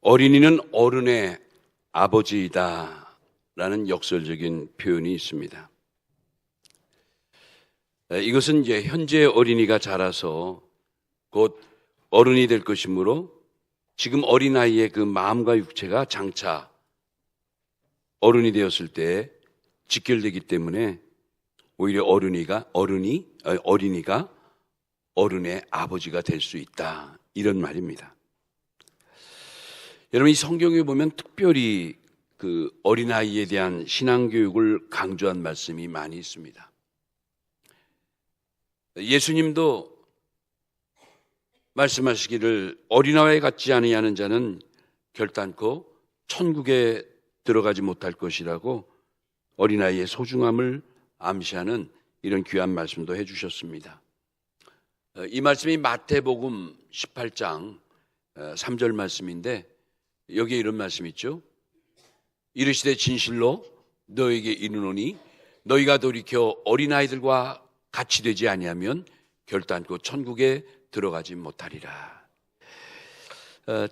어린이는 어른의 아버지이다 라는 역설적인 표현이 있습니다. 이것은 이제 현재 어린이가 자라서 곧 어른이 될 것이므로 지금 어린아이의 그 마음과 육체가 장차 어른이 되었을 때 직결되기 때문에 오히려 어린이가 어른의 아버지가 될 수 있다, 이런 말입니다. 여러분, 이 성경에 보면 특별히 그 어린아이에 대한 신앙교육을 강조한 말씀이 많이 있습니다. 예수님도 말씀하시기를 어린아이와 같지 아니하는 자는 결단코 천국에 들어가지 못할 것이라고 어린아이의 소중함을 암시하는 이런 귀한 말씀도 해주셨습니다. 이 말씀이 마태복음 18장 3절 말씀인데 여기에 이런 말씀이 있죠. 이르시되 진실로 너에게 이르노니 너희가 돌이켜 어린아이들과 같이 되지 아니하면 결단코 천국에 들어가지 못하리라.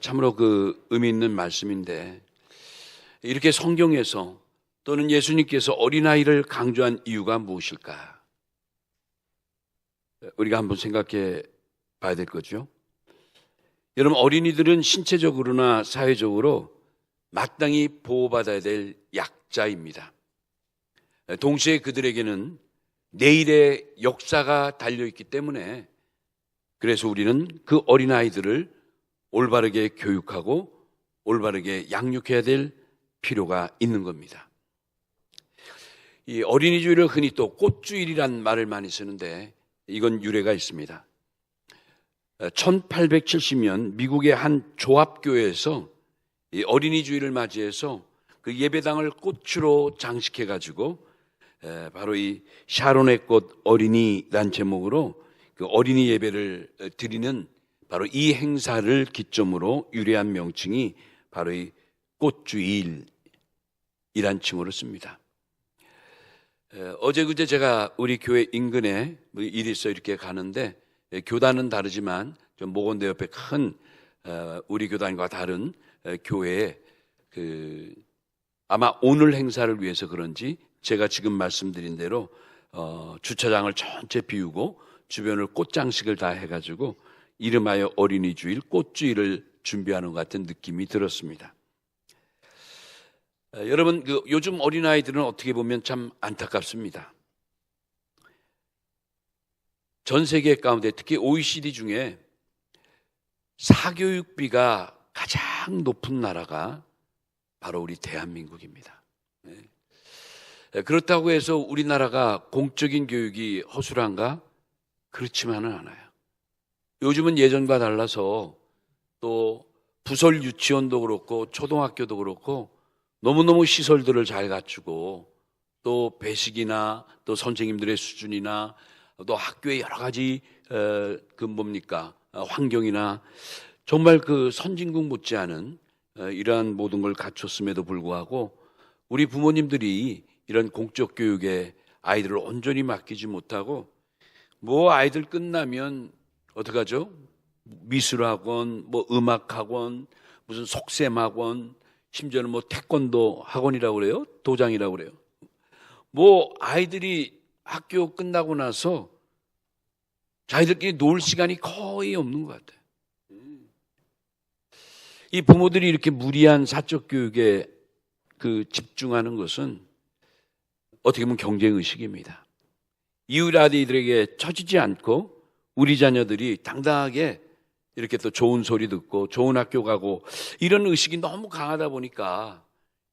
참으로 그 의미 있는 말씀인데, 이렇게 성경에서 또는 예수님께서 어린아이를 강조한 이유가 무엇일까? 우리가 한번 생각해 봐야 될 거죠. 여러분, 어린이들은 신체적으로나 사회적으로 마땅히 보호받아야 될 약자입니다. 동시에 그들에게는 내일의 역사가 달려있기 때문에 그래서 우리는 그 어린아이들을 올바르게 교육하고 올바르게 양육해야 될 필요가 있는 겁니다. 이 어린이 주일을 흔히 또 꽃주일이란 말을 많이 쓰는데 이건 유래가 있습니다. 1870년 미국의 한 조합교회에서 이 어린이 주일을 맞이해서 그 예배당을 꽃으로 장식해가지고 바로 이 샤론의 꽃 어린이란 제목으로 그 어린이 예배를 드리는 바로 이 행사를 기점으로 유래한 명칭이 바로 이 꽃주일이란 칭호를 씁니다. 어제 그제 제가 우리 교회 인근에 일이 있어 이렇게 가는데 교단은 다르지만 좀 모건대 옆에 큰 우리 교단과 다른 교회에 아마 오늘 행사를 위해서 그런지 제가 지금 말씀드린 대로 주차장을 전체 비우고 주변을 꽃장식을 다 해가지고 이름하여 어린이 주일, 꽃주일을 준비하는 것 같은 느낌이 들었습니다. 여러분, 요즘 어린아이들은 어떻게 보면 참 안타깝습니다. 전 세계 가운데 특히 OECD 중에 사교육비가 가장 높은 나라가 바로 우리 대한민국입니다. 그렇다고 해서 우리나라가 공적인 교육이 허술한가? 그렇지만은 않아요. 요즘은 예전과 달라서 또 부설 유치원도 그렇고 초등학교도 그렇고 너무너무 시설들을 잘 갖추고 또 배식이나 또 선생님들의 수준이나 또 학교의 여러 가지 환경이나 정말 그 선진국 못지않은 이러한 모든 걸 갖췄음에도 불구하고 우리 부모님들이 이런 공적 교육에 아이들을 온전히 맡기지 못하고 아이들 끝나면 어떡하죠? 미술학원, 음악학원, 무슨 속셈학원, 심지어는 태권도 학원이라고 그래요? 도장이라고 그래요? 아이들이 학교 끝나고 나서 자기들끼리 놀 시간이 거의 없는 것 같아요. 이 부모들이 이렇게 무리한 사적 교육에 집중하는 것은 어떻게 보면 경쟁의식입니다. 이웃 아이들에게 처지지 않고 우리 자녀들이 당당하게 이렇게 또 좋은 소리 듣고 좋은 학교 가고 이런 의식이 너무 강하다 보니까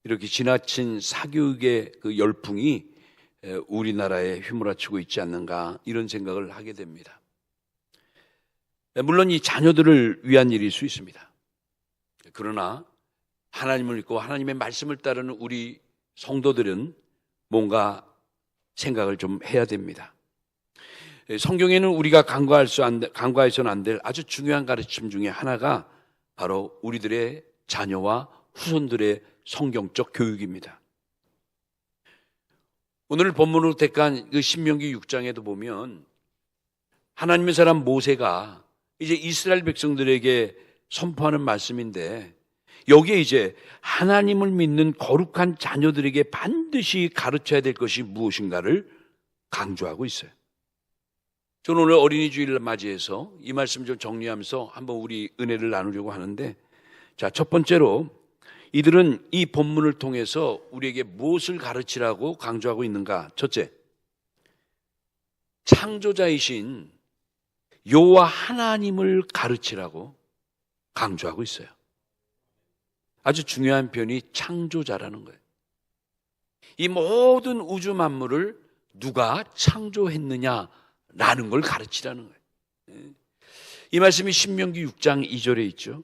이렇게 지나친 사교육의 그 열풍이 우리나라에 휘몰아치고 있지 않는가, 이런 생각을 하게 됩니다. 물론 이 자녀들을 위한 일일 수 있습니다. 그러나 하나님을 믿고 하나님의 말씀을 따르는 우리 성도들은 뭔가 생각을 좀 해야 됩니다. 성경에는 우리가 간과해서는 안 될 아주 중요한 가르침 중에 하나가 바로 우리들의 자녀와 후손들의 성경적 교육입니다. 오늘 본문으로 택한 그 신명기 6장에도 보면 하나님의 사람 모세가 이제 이스라엘 백성들에게 선포하는 말씀인데 여기에 이제 하나님을 믿는 거룩한 자녀들에게 반드시 가르쳐야 될 것이 무엇인가를 강조하고 있어요. 저는 오늘 어린이 주일을 맞이해서 이 말씀 좀 정리하면서 한번 우리 은혜를 나누려고 하는데, 자, 첫 번째로 이들은 이 본문을 통해서 우리에게 무엇을 가르치라고 강조하고 있는가? 첫째, 창조자이신 여호와 하나님을 가르치라고 강조하고 있어요. 아주 중요한 표현이 창조자라는 거예요. 이 모든 우주 만물을 누가 창조했느냐라는 걸 가르치라는 거예요. 이 말씀이 신명기 6장 2절에 있죠.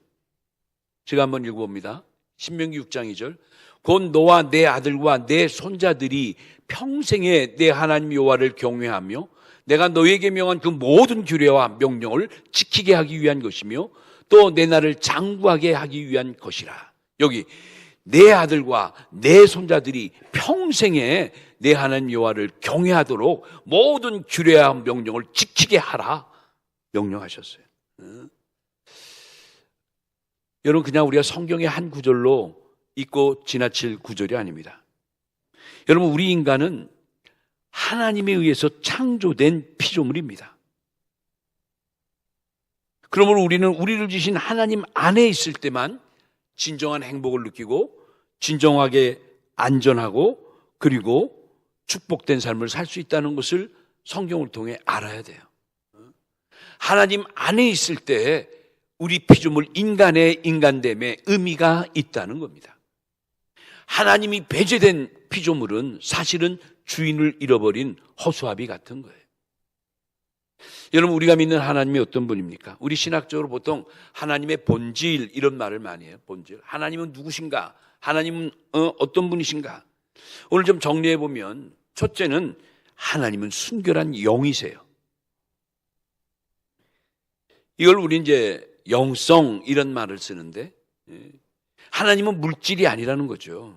제가 한번 읽어봅니다. 신명기 6장 2절. 곧 너와 내 아들과 내 손자들이 평생에 내 하나님 여호와를 경외하며 내가 너에게 명한 그 모든 규례와 명령을 지키게 하기 위한 것이며 또 내 나를 장구하게 하기 위한 것이라. 여기 내 아들과 내 손자들이 평생에 내 하나님 여호와를 경외하도록 모든 규례와 명령을 지키게 하라 명령하셨어요. 여러분, 그냥 우리가 성경의 한 구절로 읽고 지나칠 구절이 아닙니다. 여러분, 우리 인간은 하나님에 의해서 창조된 피조물입니다. 그러므로 우리는 우리를 지신 하나님 안에 있을 때만 진정한 행복을 느끼고 진정하게 안전하고 그리고 축복된 삶을 살 수 있다는 것을 성경을 통해 알아야 돼요. 하나님 안에 있을 때 우리 피조물 인간의 인간됨에 의미가 있다는 겁니다. 하나님이 배제된 피조물은 사실은 주인을 잃어버린 허수아비 같은 거예요. 여러분, 우리가 믿는 하나님이 어떤 분입니까? 우리 신학적으로 보통 하나님의 본질 이런 말을 많이 해요. 본질. 하나님은 누구신가? 하나님은 어떤 분이신가? 오늘 좀 정리해 보면 첫째는 하나님은 순결한 영이세요. 이걸 우리 이제 영성 이런 말을 쓰는데 하나님은 물질이 아니라는 거죠.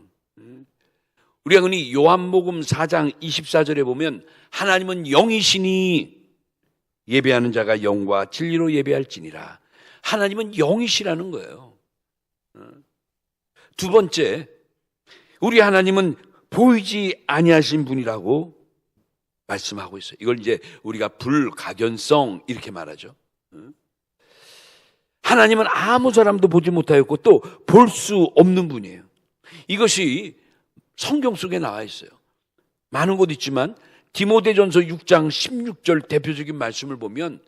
우리가 흔히 요한복음 4장 24절에 보면 하나님은 영이시니 예배하는 자가 영과 진리로 예배할지니라. 하나님은 영이시라는 거예요. 두 번째, 우리 하나님은 보이지 아니하신 분이라고 말씀하고 있어요. 이걸 이제 우리가 불가견성 이렇게 말하죠. 하나님은 아무 사람도 보지 못하였고 또 볼 수 없는 분이에요. 이것이 성경 속에 나와 있어요. 많은 곳 있지만 디모데전서 6장 16절 대표적인 말씀을 보면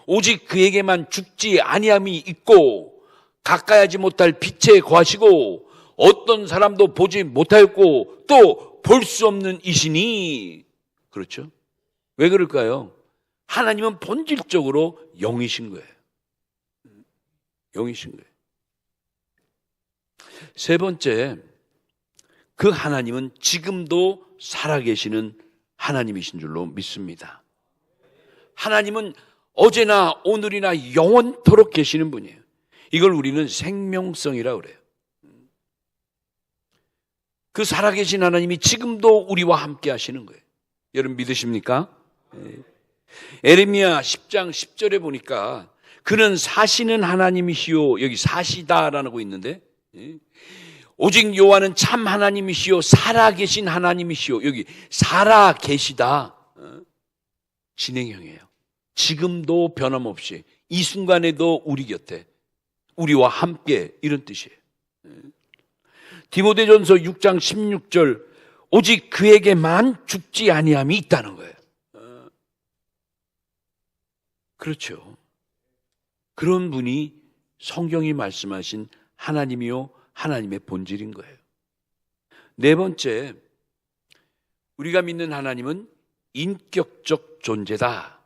오직 그에게만 죽지 아니함이 있고 가까이 하지 못할 빛에 거하시고 어떤 사람도 보지 못하였고 또 볼 수 없는 이시니. 그렇죠? 왜 그럴까요? 하나님은 본질적으로 영이신 거예요. 영이신 거예요. 세 번째, 그 하나님은 지금도 살아계시는 하나님이신 줄로 믿습니다. 하나님은 어제나 오늘이나 영원토록 계시는 분이에요. 이걸 우리는 생명성이라고 그래요. 그 살아계신 하나님이 지금도 우리와 함께 하시는 거예요. 여러분 믿으십니까? 에레미야 10장 10절에 보니까 그는 사시는 하나님이시요, 여기 사시다라고 있는데 오직 여호와는 참 하나님이시요 살아계신 하나님이시요, 여기 살아계시다 진행형이에요. 지금도 변함없이 이 순간에도 우리 곁에 우리와 함께, 이런 뜻이에요. 디모데전서 6장 16절 오직 그에게만 죽지 아니함이 있다는 거예요. 그렇죠. 그런 분이 성경이 말씀하신 하나님이요 하나님의 본질인 거예요. 네 번째, 우리가 믿는 하나님은 인격적 존재다.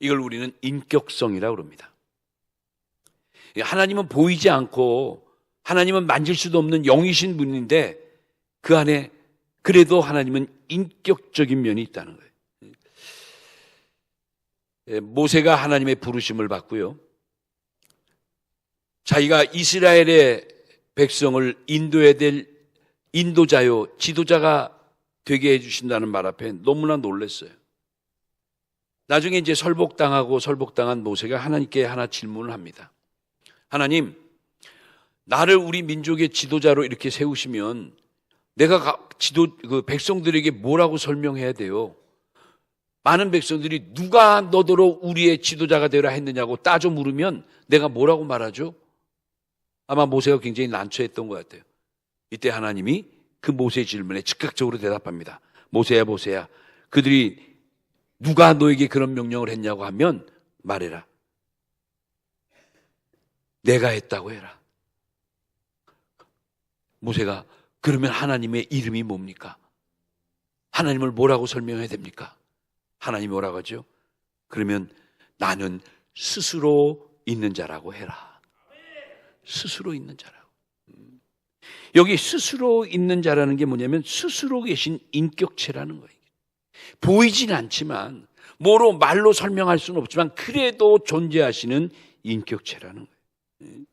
이걸 우리는 인격성이라고 합니다. 하나님은 보이지 않고 하나님은 만질 수도 없는 영이신 분인데 그 안에 그래도 하나님은 인격적인 면이 있다는 거예요. 모세가 하나님의 부르심을 받고요, 자기가 이스라엘의 백성을 인도해야 될 인도자요 지도자가 되게 해주신다는 말 앞에 너무나 놀랐어요. 나중에 이제 설복당한 모세가 하나님께 하나 질문을 합니다. 하나님, 나를 우리 민족의 지도자로 이렇게 세우시면 내가 그 백성들에게 뭐라고 설명해야 돼요? 많은 백성들이 누가 너더러 우리의 지도자가 되라 했느냐고 따져 물으면 내가 뭐라고 말하죠? 아마 모세가 굉장히 난처했던 것 같아요. 이때 하나님이 그 모세의 질문에 즉각적으로 대답합니다. 모세야, 모세야, 그들이 누가 너에게 그런 명령을 했냐고 하면 말해라. 내가 했다고 해라. 모세가 그러면 하나님의 이름이 뭡니까? 하나님을 뭐라고 설명해야 됩니까? 하나님이 뭐라고 하죠? 그러면 나는 스스로 있는 자라고 해라. 스스로 있는 자라고. 여기 스스로 있는 자라는 게 뭐냐면 스스로 계신 인격체라는 거예요. 보이진 않지만 뭐로 말로 설명할 수는 없지만 그래도 존재하시는 인격체라는 거예요.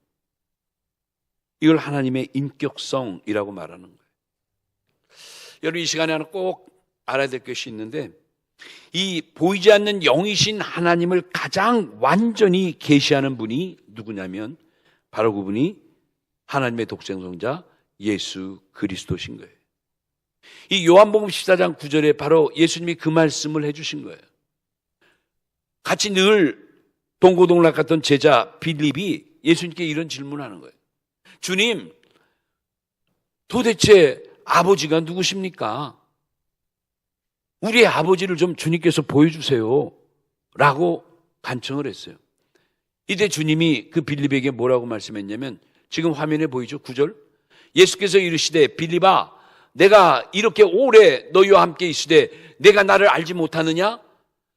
이걸 하나님의 인격성이라고 말하는 거예요. 여러분 이 시간에 하나 꼭 알아야 될 것이 있는데 이 보이지 않는 영이신 하나님을 가장 완전히 계시하는 분이 누구냐면 바로 그분이 하나님의 독생성자 예수 그리스도신 거예요. 이 요한복음 14장 9절에 바로 예수님이 그 말씀을 해주신 거예요. 같이 늘 동고동락 갔던 제자 빌립이 예수님께 이런 질문하는 거예요. 주님, 도대체 아버지가 누구십니까? 우리의 아버지를 좀 주님께서 보여주세요 라고 간청을 했어요. 이때 주님이 그 빌립에게 뭐라고 말씀했냐면 지금 화면에 보이죠? 9절. 예수께서 이르시되 빌립아, 내가 이렇게 오래 너희와 함께 있으되 내가 나를 알지 못하느냐?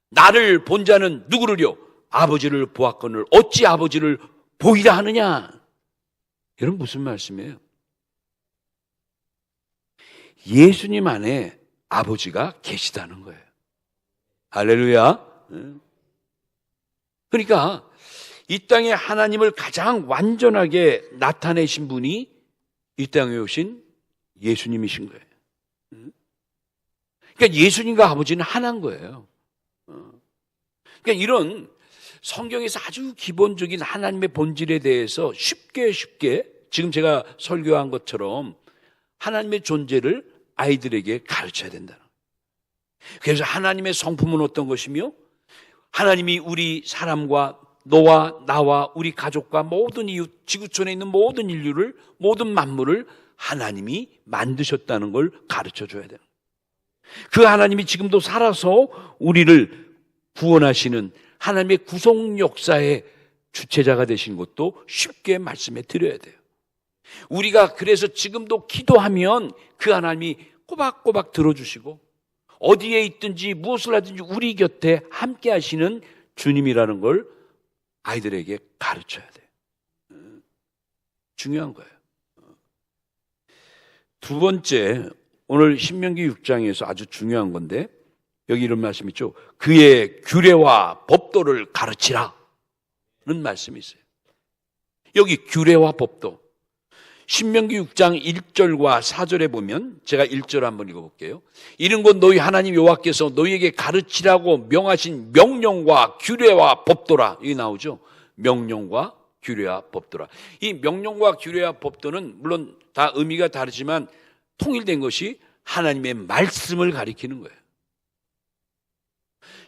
나를 본 자는 누구를요? 아버지를 보았거늘 어찌 아버지를 보이라 하느냐? 여러분 무슨 말씀이에요? 예수님 안에 아버지가 계시다는 거예요. 할렐루야. 그러니까 이 땅에 하나님을 가장 완전하게 나타내신 분이 이 땅에 오신 예수님이신 거예요. 그러니까 예수님과 아버지는 하나인 거예요. 그러니까 이런 성경에서 아주 기본적인 하나님의 본질에 대해서 쉽게 지금 제가 설교한 것처럼 하나님의 존재를 아이들에게 가르쳐야 된다는 거예요. 그래서 하나님의 성품은 어떤 것이며 하나님이 우리 사람과 너와 나와 우리 가족과 모든 이웃, 지구촌에 있는 모든 인류를, 모든 만물을 하나님이 만드셨다는 걸 가르쳐 줘야 돼요. 그 하나님이 지금도 살아서 우리를 구원하시는 하나님의 구속 역사의 주체자가 되신 것도 쉽게 말씀해 드려야 돼요. 우리가 그래서 지금도 기도하면 그 하나님이 꼬박꼬박 들어주시고 어디에 있든지 무엇을 하든지 우리 곁에 함께 하시는 주님이라는 걸 아이들에게 가르쳐야 돼요. 중요한 거예요. 두 번째, 오늘 신명기 6장에서 아주 중요한 건데 여기 이런 말씀 있죠. 그의 규례와 법도를 가르치라 는 말씀이 있어요. 여기 규례와 법도, 신명기 6장 1절과 4절에 보면 제가 1절 한번 읽어볼게요. 이런 건 너희 하나님 여호와께서 너희에게 가르치라고 명하신 명령과 규례와 법도라. 여기 나오죠. 명령과 규례와 법도라. 이 명령과 규례와 법도는 물론 다 의미가 다르지만 통일된 것이 하나님의 말씀을 가리키는 거예요.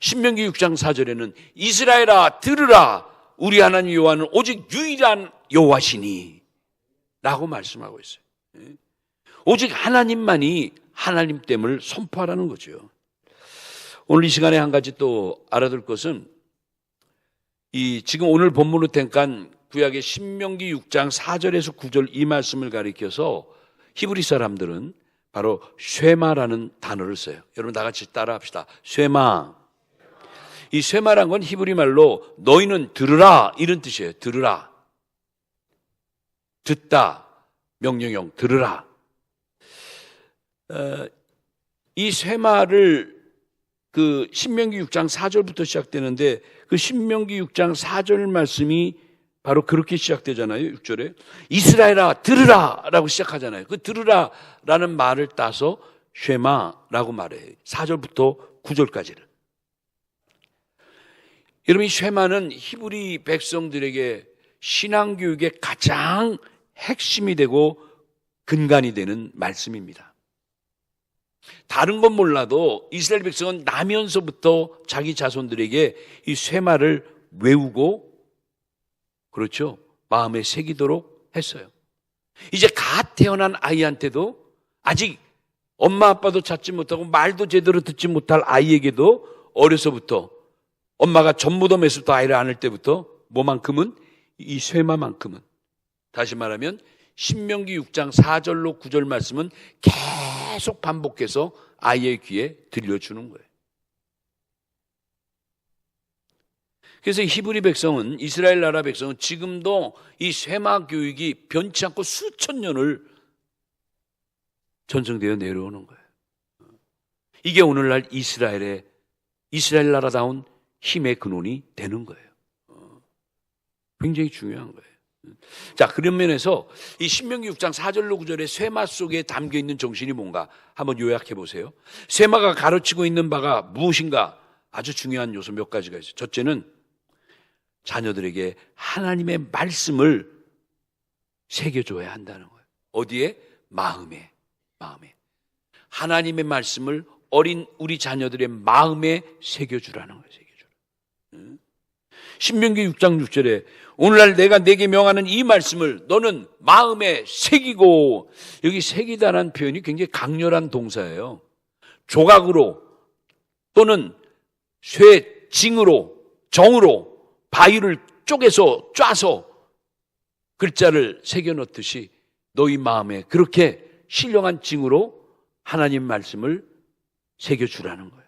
신명기 6장 4절에는 이스라엘아 들으라, 우리 하나님 여호와는 오직 유일한 여호와시니 라고 말씀하고 있어요. 오직 하나님만이 하나님됨을 선포하라는 거죠. 오늘 이 시간에 한 가지 또 알아둘 것은 이 지금 오늘 본문으로 택한 구약의 신명기 6장 4절에서 9절 이 말씀을 가리켜서 히브리 사람들은 바로 쉐마라는 단어를 써요. 여러분 다 같이 따라 합시다. 쉐마. 이 쉐마란 건 히브리 말로 너희는 들으라 이런 뜻이에요. 들으라. 듣다. 명령형 들으라. 이 쉐마를 그 신명기 6장 4절부터 시작되는데 그 신명기 6장 4절 말씀이 바로 그렇게 시작되잖아요. 6절에 이스라엘아 들으라 라고 시작하잖아요. 그 들으라 라는 말을 따서 쉐마라고 말해요. 4절부터 9절까지를. 여러분 이 쉐마는 히브리 백성들에게 신앙교육의 가장 핵심이 되고 근간이 되는 말씀입니다. 다른 건 몰라도 이스라엘 백성은 나면서부터 자기 자손들에게 이 쇠마를 외우고, 그렇죠, 마음에 새기도록 했어요. 이제 갓 태어난 아이한테도, 아직 엄마 아빠도 찾지 못하고 말도 제대로 듣지 못할 아이에게도 어려서부터, 엄마가 전무덤에서부터 아이를 안을 때부터 뭐만큼은, 이 쇠마만큼은, 다시 말하면 신명기 6장 4절로 9절 말씀은 계속 반복해서 아이의 귀에 들려주는 거예요. 그래서 히브리 백성은, 이스라엘 나라 백성은 지금도 이 쇠마 교육이 변치 않고 수천 년을 전승되어 내려오는 거예요. 이게 오늘날 이스라엘 나라다운 힘의 근원이 되는 거예요. 굉장히 중요한 거예요. 자, 그런 면에서 이 신명기 6장 4절로 9절의 쇠마 속에 담겨있는 정신이 뭔가 한번 요약해 보세요. 쇠마가 가르치고 있는 바가 무엇인가? 아주 중요한 요소 몇 가지가 있어요. 첫째는 자녀들에게 하나님의 말씀을 새겨줘야 한다는 거예요. 어디에? 마음에. 하나님의 말씀을 어린 우리 자녀들의 마음에 새겨주라는 거예요. 신명기 6장 6절에 오늘날 내가 네게 명하는 이 말씀을 너는 마음에 새기고, 여기 새기다라는 표현이 굉장히 강렬한 동사예요. 조각으로 또는 쇠징으로, 정으로 바위를 쪼개서 짜서 글자를 새겨 넣듯이 너희 마음에 그렇게 신령한 징으로 하나님 말씀을 새겨주라는 거예요.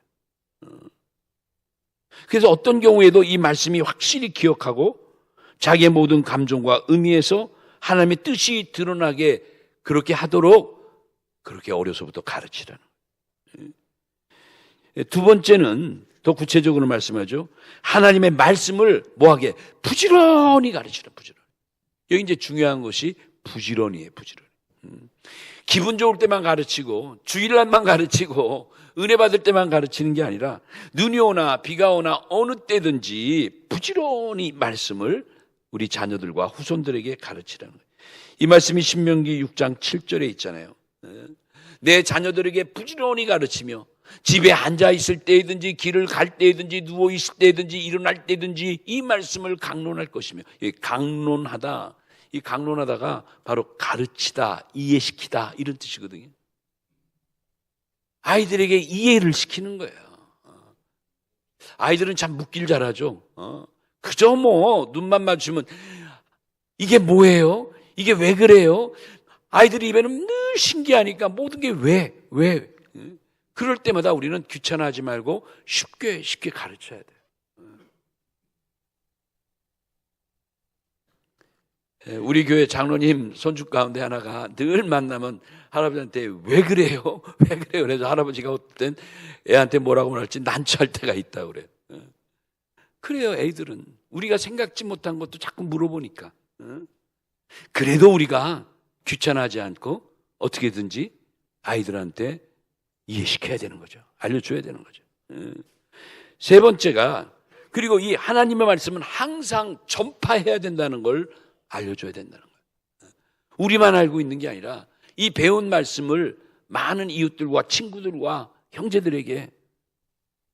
그래서 어떤 경우에도 이 말씀이 확실히 기억하고 자기의 모든 감정과 의미에서 하나님의 뜻이 드러나게 그렇게 하도록 그렇게 어려서부터 가르치라는 거예요. 두 번째는 더 구체적으로 말씀하죠. 하나님의 말씀을 뭐하게? 부지런히 가르치라. 부지런히. 여기 이제 중요한 것이 부지런히예요. 부지런히. 기분 좋을 때만 가르치고 주일날만 가르치고 은혜 받을 때만 가르치는 게 아니라 눈이 오나 비가 오나 어느 때든지 부지런히 말씀을 우리 자녀들과 후손들에게 가르치라는 거예요. 이 말씀이 신명기 6장 7절에 있잖아요. 내 자녀들에게 부지런히 가르치며 집에 앉아 있을 때든지 길을 갈 때든지 누워 있을 때든지 일어날 때든지 이 말씀을 강론할 것이며, 강론하다, 이 강론하다가 바로 가르치다, 이해시키다 이런 뜻이거든요. 아이들에게 이해를 시키는 거예요. 아이들은 참 묻길 잘하죠. 그저 뭐 눈만 마주치면 이게 뭐예요? 이게 왜 그래요? 아이들이 입에는 늘 신기하니까 모든 게 왜? 그럴 때마다 우리는 귀찮아하지 말고 쉽게 가르쳐야 돼요. 우리 교회 장로님 손주 가운데 하나가 늘 만나면 할아버지한테 왜 그래요? 그래서 할아버지가 어떤 애한테 뭐라고 말할지 난처할 때가 있다고 그래요. 그래요. 애들은 우리가 생각지 못한 것도 자꾸 물어보니까. 그래도 우리가 귀찮아하지 않고 어떻게든지 아이들한테 이해시켜야 되는 거죠. 알려줘야 되는 거죠. 세 번째가, 그리고 이 하나님의 말씀은 항상 전파해야 된다는 걸 알려줘야 된다는 거예요. 우리만 알고 있는 게 아니라 이 배운 말씀을 많은 이웃들과 친구들과 형제들에게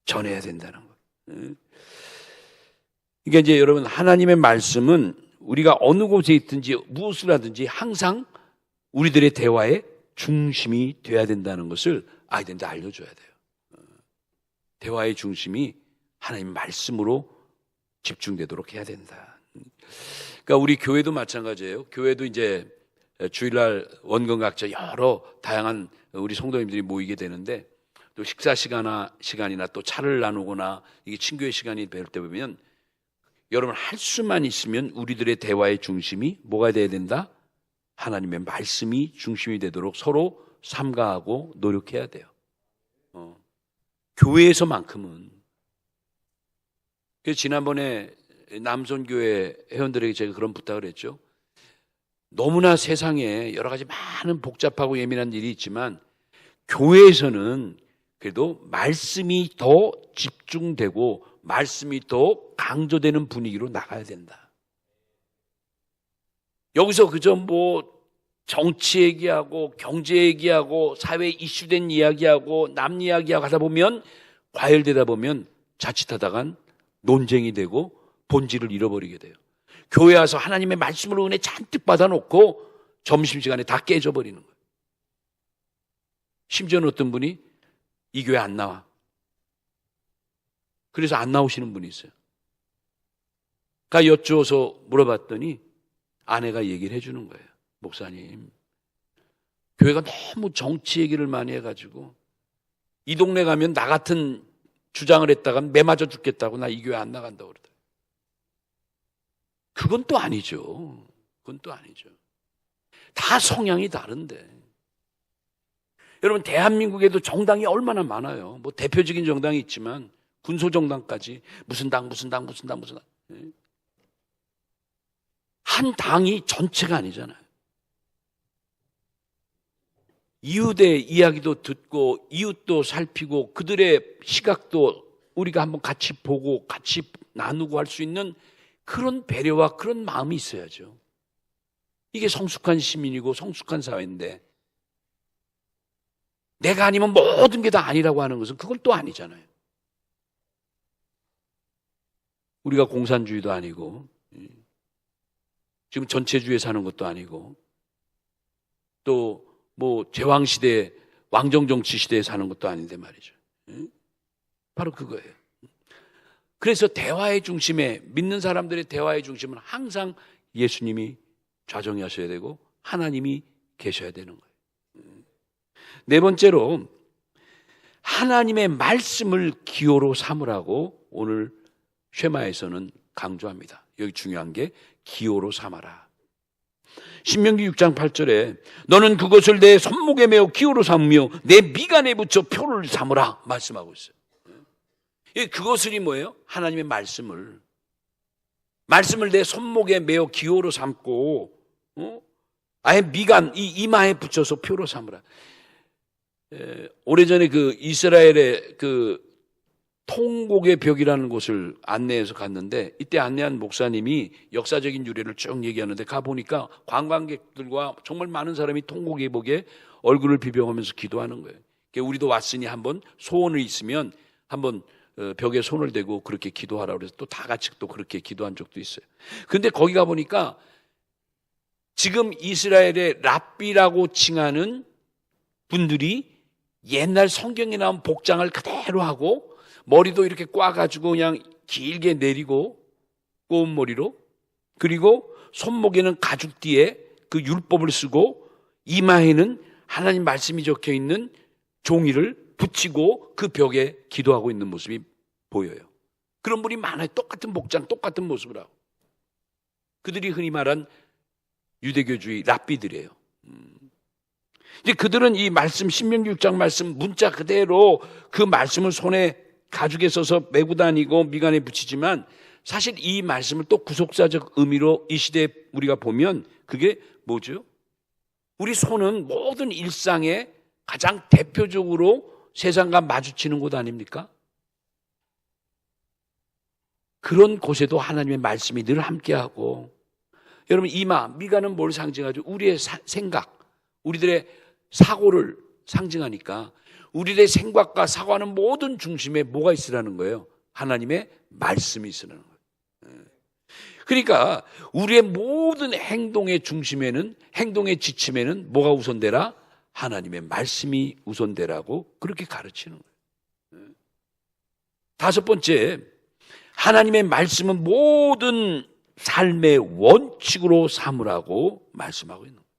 전해야 된다는 거예요. 그러니까 이제 여러분, 하나님의 말씀은 우리가 어느 곳에 있든지 무엇을 하든지 항상 우리들의 대화의 중심이 돼야 된다는 것을 아이들한테 알려줘야 돼요. 대화의 중심이 하나님 말씀으로 집중되도록 해야 된다. 그러니까 우리 교회도 마찬가지예요. 교회도 이제 주일날 원건각자 여러 다양한 우리 성도님들이 모이게 되는데, 또 식사 시간이나 또 차를 나누거나 이게 친교의 시간이 될 때 보면, 여러분 할 수만 있으면 우리들의 대화의 중심이 뭐가 돼야 된다? 하나님의 말씀이 중심이 되도록 서로 삼가하고 노력해야 돼요. 교회에서만큼은. 그래서 지난번에 남손교회 회원들에게 제가 그런 부탁을 했죠. 너무나 세상에 여러 가지 많은 복잡하고 예민한 일이 있지만 교회에서는 그래도 말씀이 더 집중되고 말씀이 더 강조되는 분위기로 나가야 된다. 여기서 그저 뭐 정치 얘기하고 경제 얘기하고 사회 이슈된 이야기하고 남 이야기하고 하다 보면 과열되다 보면 자칫하다간 논쟁이 되고 본질을 잃어버리게 돼요. 교회 와서 하나님의 말씀으로 은혜 잔뜩 받아놓고 점심시간에 다 깨져버리는 거예요. 심지어는 어떤 분이 이 교회 안 나와. 그래서 안 나오시는 분이 있어요. 여쭈어서 물어봤더니 아내가 얘기를 해주는 거예요. 목사님, 교회가 너무 정치 얘기를 많이 해가지고 이 동네 가면 나 같은 주장을 했다가 매 맞아 죽겠다고 나 이 교회 안 나간다고 그러더라고요. 그건 또 아니죠. 그건 또 아니죠. 다 성향이 다른데. 여러분, 대한민국에도 정당이 얼마나 많아요. 뭐 대표적인 정당이 있지만 군소정당까지 무슨 당. 한 당이 전체가 아니잖아요. 이웃의 이야기도 듣고 이웃도 살피고 그들의 시각도 우리가 한번 같이 보고 같이 나누고 할 수 있는 그런 배려와 그런 마음이 있어야죠. 이게 성숙한 시민이고 성숙한 사회인데 내가 아니면 모든 게 다 아니라고 하는 것은 그건 또 아니잖아요. 우리가 공산주의도 아니고 지금 전체주의에 사는 것도 아니고 또 뭐 제왕시대 왕정정치 시대에 사는 것도 아닌데 말이죠. 바로 그거예요. 그래서 대화의 중심에 믿는 사람들의 대화의 중심은 항상 예수님이 좌정하셔야 되고 하나님이 계셔야 되는 거예요. 네 번째로 하나님의 말씀을 기호로 삼으라고 오늘 쉐마에서는 강조합니다. 여기 중요한 게 기호로 삼아라. 신명기 6장 8절에 너는 그것을 내 손목에 메어 기호로 삼으며 내 미간에 붙여 표를 삼으라 말씀하고 있어요. 그것을이 뭐예요? 하나님의 말씀을 내 손목에 메어 기호로 삼고 아예 미간 이 이마에 붙여서 표로 삼으라. 오래전에 그 이스라엘의 그 통곡의 벽이라는 곳을 안내해서 갔는데 이때 안내한 목사님이 역사적인 유래를 쭉 얘기하는데 가보니까 관광객들과 정말 많은 사람이 통곡의 벽에 얼굴을 비벼가면서 기도하는 거예요. 우리도 왔으니 한번 소원을 있으면 한번 벽에 손을 대고 그렇게 기도하라 그래서 또 다 같이 또 그렇게 기도한 적도 있어요. 근데 거기 가보니까 지금 이스라엘의 랍비라고 칭하는 분들이 옛날 성경에 나온 복장을 그대로 하고 머리도 이렇게 꽈가지고 그냥 길게 내리고 꼬은 머리로 그리고 손목에는 가죽띠에 그 율법을 쓰고 이마에는 하나님 말씀이 적혀 있는 종이를 붙이고 그 벽에 기도하고 있는 모습이 보여요. 그런 분이 많아요. 똑같은 복장, 똑같은 모습을 하고. 그들이 흔히 말한 유대교주의 랍비들이에요. 이제 그들은 이 말씀, 신명기 6장 말씀 문자 그대로 그 말씀을 손에 가죽에 써서 메고 다니고 미간에 붙이지만 사실 이 말씀을 또 구속사적 의미로 이 시대에 우리가 보면 그게 뭐죠? 우리 손은 모든 일상에 가장 대표적으로 세상과 마주치는 곳 아닙니까? 그런 곳에도 하나님의 말씀이 늘 함께하고 여러분 이마, 미간은 뭘 상징하죠? 우리의 생각, 우리들의 사고를 상징하니까 우리의 생각과 사고하는 모든 중심에 뭐가 있으라는 거예요? 하나님의 말씀이 있으라는 거예요. 그러니까 우리의 모든 행동의 중심에는 행동의 지침에는 뭐가 우선되라? 하나님의 말씀이 우선되라고 그렇게 가르치는 거예요. 다섯 번째, 하나님의 말씀은 모든 삶의 원칙으로 삼으라고 말씀하고 있는 거예요.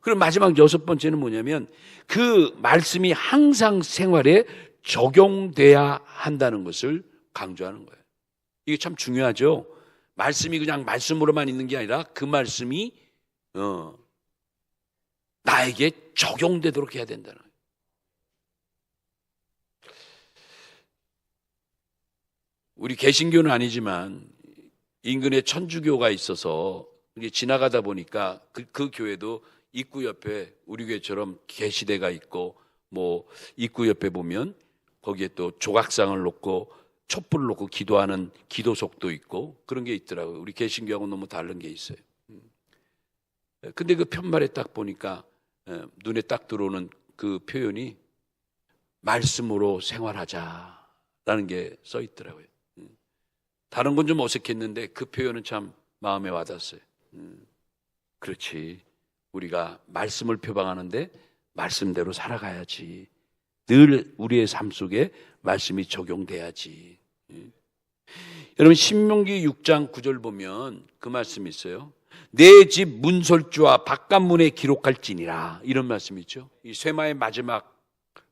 그럼 마지막 여섯 번째는 뭐냐면 그 말씀이 항상 생활에 적용돼야 한다는 것을 강조하는 거예요. 이게 참 중요하죠. 말씀이 그냥 말씀으로만 있는 게 아니라 그 말씀이 나에게 적용되도록 해야 된다는 거예요. 우리 개신교는 아니지만 인근에 천주교가 있어서 지나가다 보니까 그 교회도 입구 옆에 우리 교회처럼 계시대가 있고 뭐 입구 옆에 보면 거기에 또 조각상을 놓고 촛불을 놓고 기도하는 기도석도 있고 그런 게 있더라고요. 우리 개신교하고 너무 다른 게 있어요. 근데 그 편말에 딱 보니까 눈에 딱 들어오는 그 표현이 말씀으로 생활하자라는 게 써 있더라고요. 다른 건 좀 어색했는데 그 표현은 참 마음에 와닿았어요. 그렇지. 우리가 말씀을 표방하는데 말씀대로 살아가야지. 늘 우리의 삶 속에 말씀이 적용돼야지. 여러분 신명기 6장 9절 보면 그 말씀이 있어요. 내 집 문설주와 바깥문에 기록할지니라. 이런 말씀이 있죠. 이 쇠마의 마지막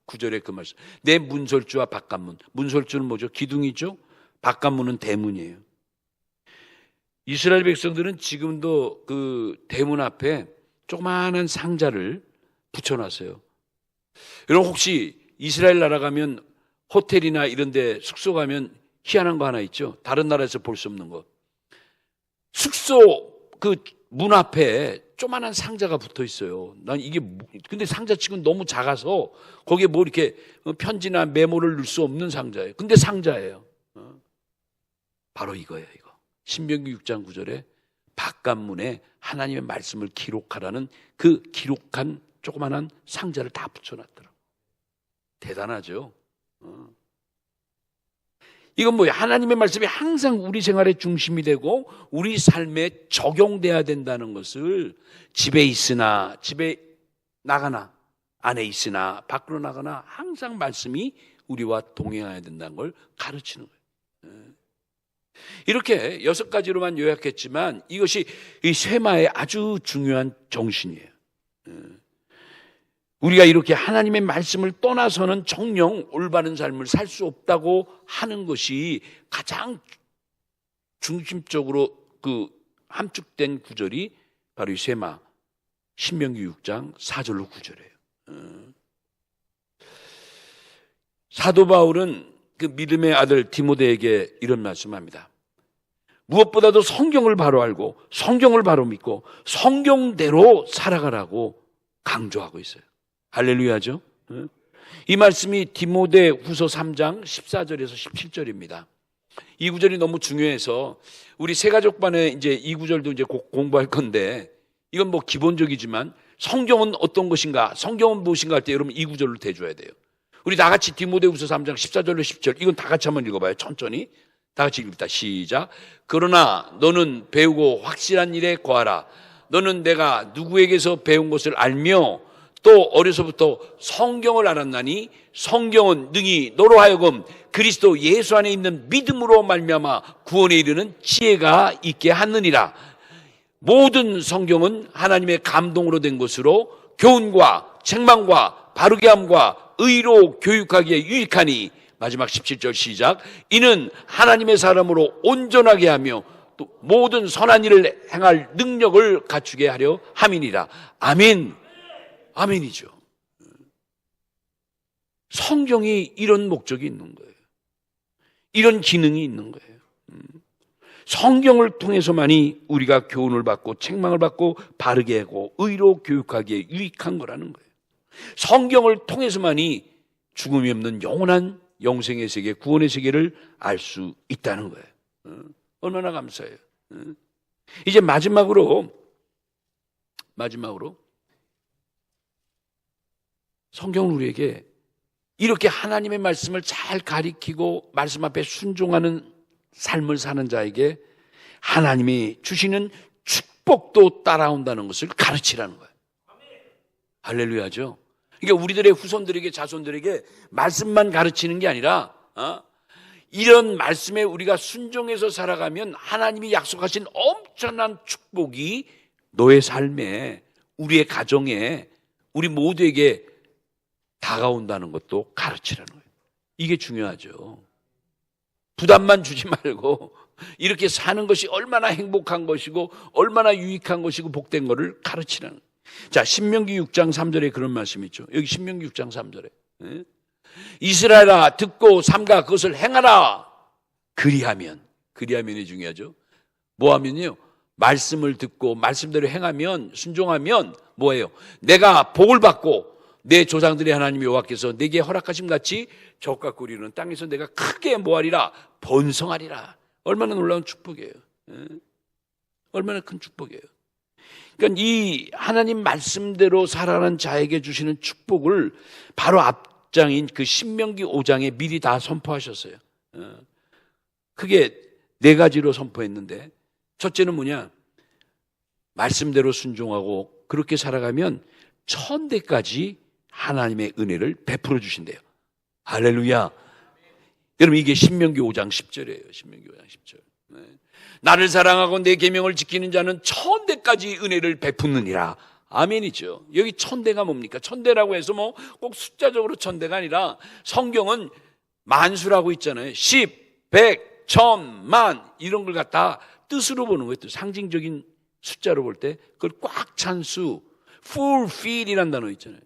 9절의 그 말씀. 내 문설주와 바깥문. 문설주는 뭐죠? 기둥이죠. 바깥문은 대문이에요. 이스라엘 백성들은 지금도 그 대문 앞에 조그마한 상자를 붙여놨어요. 여러분 혹시 이스라엘 나라 가면 호텔이나 이런 데 숙소 가면 희한한 거 하나 있죠. 다른 나라에서 볼 수 없는 거. 숙소 그 문 앞에 조그마한 상자가 붙어 있어요. 난 이게 근데 상자치고는 너무 작아서 거기에 뭐 이렇게 편지나 메모를 넣을 수 없는 상자예요. 근데 상자예요. 바로 이거예요, 이거. 신명기 6장 9절에 바깥문에 하나님의 말씀을 기록하라는 그 기록한 조그마한 상자를 다 붙여놨더라고요. 대단하죠? 이건 뭐예요? 하나님의 말씀이 항상 우리 생활의 중심이 되고 우리 삶에 적용돼야 된다는 것을 집에 있으나 집에 나가나 안에 있으나 밖으로 나가나 항상 말씀이 우리와 동행해야 된다는 걸 가르치는 거예요. 이렇게 6가지로만 요약했지만 이것이 이 쇠마의 아주 중요한 정신이에요. 우리가 이렇게 하나님의 말씀을 떠나서는 정녕 올바른 삶을 살 수 없다고 하는 것이 가장 중심적으로 그 함축된 구절이 바로 이 쇠마 신명기 6장 4절로 9절이에요. 사도 바울은 그 믿음의 아들 디모데에게 이런 말씀합니다. 무엇보다도 성경을 바로 알고 성경을 바로 믿고 성경대로 살아가라고 강조하고 있어요. 할렐루야죠. 이 말씀이 디모데 후서 3장 14절에서 17절입니다. 이 구절이 너무 중요해서 우리 새가족반에 이제 이 구절도 이제 공부할 건데 이건 뭐 기본적이지만 성경은 어떤 것인가, 성경은 무엇인가 할 때 여러분 이 구절로 대줘야 돼요. 우리 다 같이 디모데 후서 3장 14절로 10절 이건 다 같이 한번 읽어봐요. 천천히. 다 같이 읽읍니다. 시작. 그러나 너는 배우고 확실한 일에 거하라. 너는 내가 누구에게서 배운 것을 알며 또 어려서부터 성경을 알았나니 성경은 능히 너로 하여금 그리스도 예수 안에 있는 믿음으로 말미암아 구원에 이르는 지혜가 있게 하느니라. 모든 성경은 하나님의 감동으로 된 것으로 교훈과 책망과 바르게 함과 의로 교육하기에 유익하니 마지막 17절 시작. 이는 하나님의 사람으로 온전하게 하며 또 모든 선한 일을 행할 능력을 갖추게 하려 함이니라. 아멘. 아멘이죠. 성경이 이런 목적이 있는 거예요. 이런 기능이 있는 거예요. 성경을 통해서만이 우리가 교훈을 받고 책망을 받고 바르게 하고 의로 교육하기에 유익한 거라는 거예요. 성경을 통해서만이 죽음이 없는 영원한 영생의 세계, 구원의 세계를 알 수 있다는 거예요. 얼마나 감사해요. 이제 마지막으로 성경은 우리에게 이렇게 하나님의 말씀을 잘 가리키고 말씀 앞에 순종하는 삶을 사는 자에게 하나님이 주시는 축복도 따라온다는 것을 가르치라는 거예요. 할렐루야죠. 그러니까 우리들의 후손들에게 자손들에게 말씀만 가르치는 게 아니라 이런 말씀에 우리가 순종해서 살아가면 하나님이 약속하신 엄청난 축복이 너의 삶에 우리의 가정에 우리 모두에게 다가온다는 것도 가르치라는 거예요. 이게 중요하죠. 부담만 주지 말고 이렇게 사는 것이 얼마나 행복한 것이고 얼마나 유익한 것이고 복된 것을 가르치라는 거예요. 자, 신명기 6장 3절에 그런 말씀이 있죠. 여기 신명기 6장 3절에 이스라엘아 듣고 삼가 그것을 행하라. 그리하면이 중요하죠. 뭐 하면요? 말씀을 듣고 말씀대로 행하면 순종하면 뭐예요? 내가 복을 받고 내 조상들의 하나님 여호와께서 내게 허락하심 같이 적과 꿀 이루는 땅에서 내가 크게 모하리라. 번성하리라. 얼마나 놀라운 축복이에요. 얼마나 큰 축복이에요. 그러니까 이 하나님 말씀대로 살아가는 자에게 주시는 축복을 바로 앞장인 그 신명기 5장에 미리 다 선포하셨어요. 크게 4가지로 선포했는데, 첫째는 뭐냐? 말씀대로 순종하고 그렇게 살아가면 1000대까지 하나님의 은혜를 베풀어 주신대요. 할렐루야. 여러분, 이게 신명기 5장 10절이에요. 신명기 5장 10절. 나를 사랑하고 내 계명을 지키는 자는 1000대까지 은혜를 베푸느니라. 아멘이죠. 여기 1000대가 뭡니까? 1000대라고 해서 뭐 꼭 숫자적으로 1000대가 아니라 성경은 만수라고 있잖아요. 10, 100, 1000, 만 이런 걸 갖다 뜻으로 보는 거예요. 또 상징적인 숫자로 볼 때 그걸 꽉 찬 수, fulfill이라는 단어 있잖아요.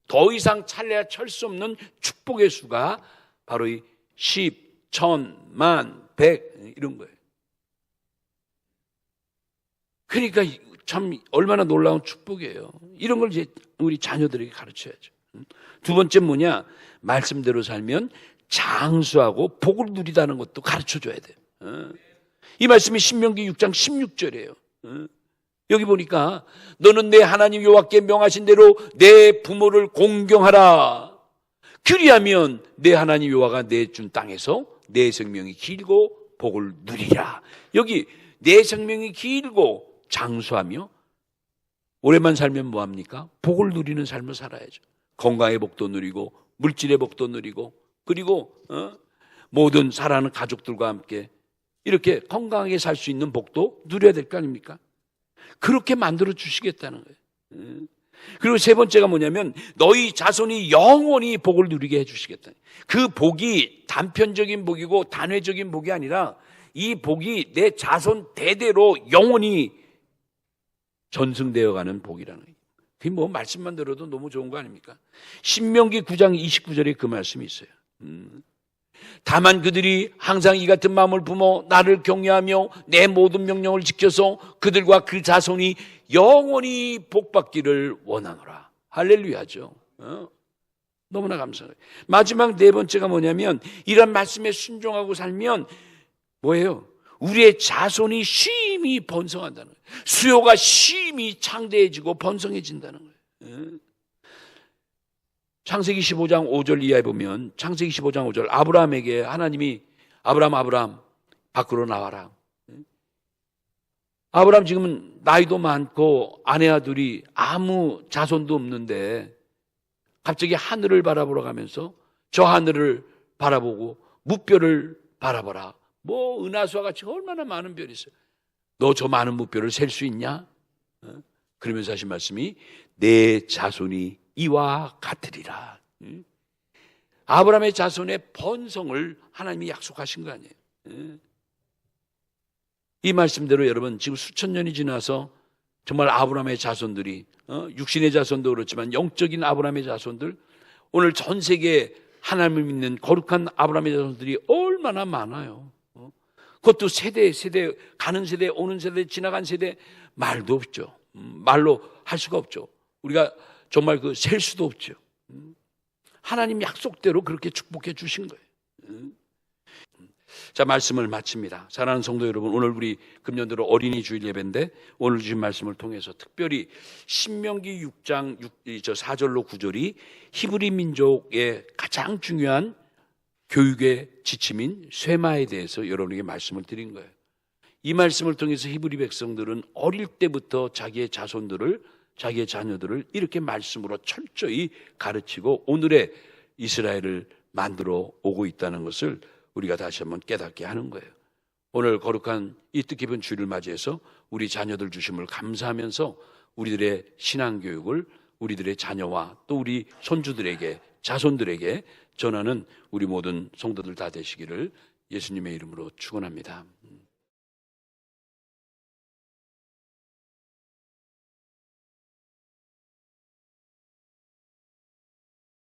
더 이상 찰래야 찰 수 없는 축복의 수가 바로 이 10, 1000, 만, 100 이런 거예요. 그러니까 참 얼마나 놀라운 축복이에요. 이런 걸 이제 우리 자녀들에게 가르쳐야죠. 두 번째 뭐냐? 말씀대로 살면 장수하고 복을 누리다는 것도 가르쳐줘야 돼요. 이 말씀이 신명기 6장 16절이에요. 여기 보니까 너는 내 하나님 여호와께 명하신 대로 내 부모를 공경하라. 그리하면 내 하나님 여호와가 내 준 땅에서 내 생명이 길고 복을 누리라. 여기 내 생명이 길고 장수하며 오래만 살면 뭐합니까? 복을 누리는 삶을 살아야죠. 건강의 복도 누리고 물질의 복도 누리고 그리고 모든 사랑하는 가족들과 함께 이렇게 건강하게 살 수 있는 복도 누려야 될 거 아닙니까? 그렇게 만들어 주시겠다는 거예요. 그리고 세 번째가 뭐냐면 너희 자손이 영원히 복을 누리게 해주시겠다. 그 복이 단편적인 복이고 단회적인 복이 아니라 이 복이 내 자손 대대로 영원히 전승되어가는 복이라는 거예요. 그게 뭐 말씀만 들어도 너무 좋은 거 아닙니까? 신명기 9장 29절에 그 말씀이 있어요. 다만 그들이 항상 이 같은 마음을 품어 나를 경외하며 내 모든 명령을 지켜서 그들과 그 자손이 영원히 복받기를 원하노라. 할렐루야죠. 너무나 감사해요. 마지막 4번째가 뭐냐면 이런 말씀에 순종하고 살면 뭐예요? 우리의 자손이 쉼이 번성한다는 거예요. 수요가 쉼이 창대해지고 번성해진다는 거예요. 창세기 15장 5절 이하에 보면 창세기 15장 5절 아브라함에게 하나님이 아브라함 밖으로 나와라. 아브라함 지금 나이도 많고 아내와 둘이 아무 자손도 없는데 갑자기 하늘을 바라보러 가면서 저 하늘을 바라보고 무별을 바라보라. 뭐 은하수와 같이 얼마나 많은 별이 있어요. 너 저 많은 무별을 셀 수 있냐? 그러면서 하신 말씀이 내 자손이 이와 같으리라. 아브라함의 자손의 번성을 하나님이 약속하신 거 아니에요. 이 말씀대로 여러분 지금 수천 년이 지나서 정말 아브라함의 자손들이 육신의 자손도 그렇지만 영적인 아브라함의 자손들 오늘 전 세계에 하나님을 믿는 거룩한 아브라함의 자손들이 얼마나 많아요. 그것도 세대 가는 세대 오는 세대 지나간 세대 말도 없죠. 말로 할 수가 없죠. 우리가 정말 그 셀 수도 없죠. 하나님 약속대로 그렇게 축복해 주신 거예요. 자, 말씀을 마칩니다. 사랑하는 성도 여러분, 오늘 우리 금년도로 어린이 주일 예배인데 오늘 주신 말씀을 통해서 특별히 신명기 6장 4절로 9절이 히브리 민족의 가장 중요한 교육의 지침인 쇠마에 대해서 여러분에게 말씀을 드린 거예요. 이 말씀을 통해서 히브리 백성들은 어릴 때부터 자기의 자손들을 자기의 자녀들을 이렇게 말씀으로 철저히 가르치고 오늘의 이스라엘을 만들어 오고 있다는 것을 우리가 다시 한번 깨닫게 하는 거예요. 오늘 거룩한 이 뜻깊은 주일을 맞이해서 우리 자녀들 주심을 감사하면서 우리들의 신앙교육을 우리들의 자녀와 또 우리 손주들에게 자손들에게 전하는 우리 모든 성도들 다 되시기를 예수님의 이름으로 축원합니다.